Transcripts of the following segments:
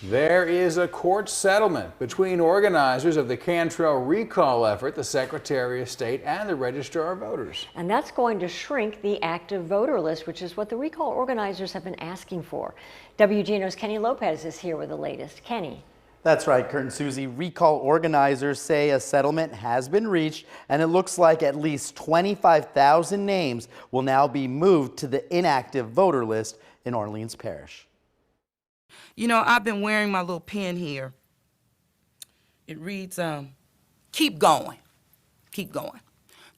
There is a court settlement between organizers of the Cantrell recall effort, the Secretary of State, and the Registrar of Voters. And that's going to shrink the active voter list, which is what the recall organizers have been asking for. WGNO's Kenny Lopez is here with the latest. Kenny. That's right, Kurt and Susie. Recall organizers say a settlement has been reached, and it looks like at least 25,000 names will now be moved to the inactive voter list in Orleans Parish. You know, I've been wearing my little pin here. It reads, keep going, keep going.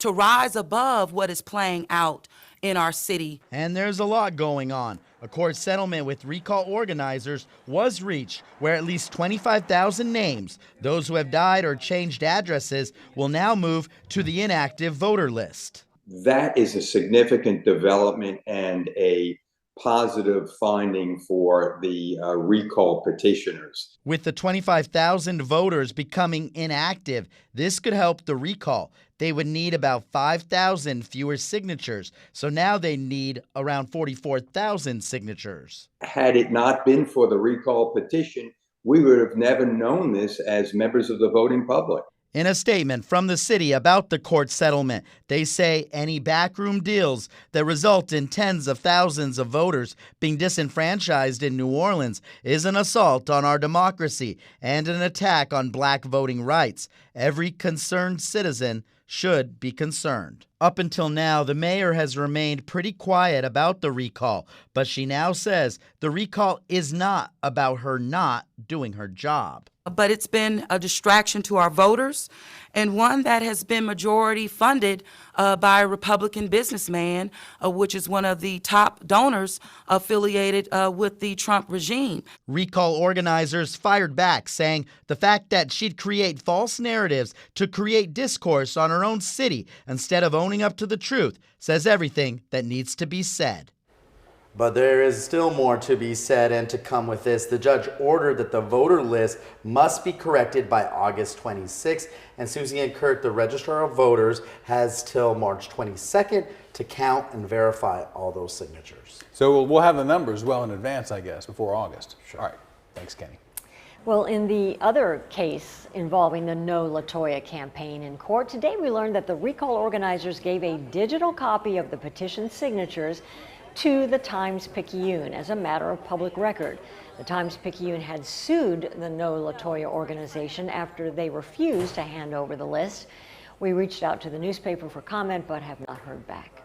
To rise above what is playing out in our city. And there's a lot going on. A court settlement with recall organizers was reached where at least 25,000 names, those who have died or changed addresses, will now move to the inactive voter list. That is a significant development and a positive finding for the recall petitioners. With the 25,000 voters becoming inactive, this could help the recall. They would need about 5,000 fewer signatures, so now they need around 44,000 signatures. Had it not been for the recall petition, we would have never known this as members of the voting public. In a statement from the city about the court settlement, they say any backroom deals that result in tens of thousands of voters being disenfranchised in New Orleans is an assault on our democracy and an attack on black voting rights. Every concerned citizen should be concerned. Up until now, the mayor has remained pretty quiet about the recall, but she now says the recall is not about her not doing her job. But it's been a distraction to our voters, and one that has been majority funded by a Republican businessman, which is one of the top donors affiliated with the Trump regime. Recall organizers fired back, saying the fact that she'd create false narratives to create discourse on her own city instead of owning up to the truth says everything that needs to be said. But there is still more to be said and to come with this. The judge ordered that the voter list must be corrected by August 26th. And Susie and Kurt, the Registrar of Voters, has till March 22nd to count and verify all those signatures. So we'll have the numbers well in advance, I guess, before August. Sure. All right. Thanks, Kenny. Well, in the other case involving the No Latoya campaign in court, today we learned that the recall organizers gave a digital copy of the petition signatures to the Times-Picayune as a matter of public record. The Times-Picayune had sued the No Latoya organization after they refused to hand over the list. We reached out to the newspaper for comment but have not heard back.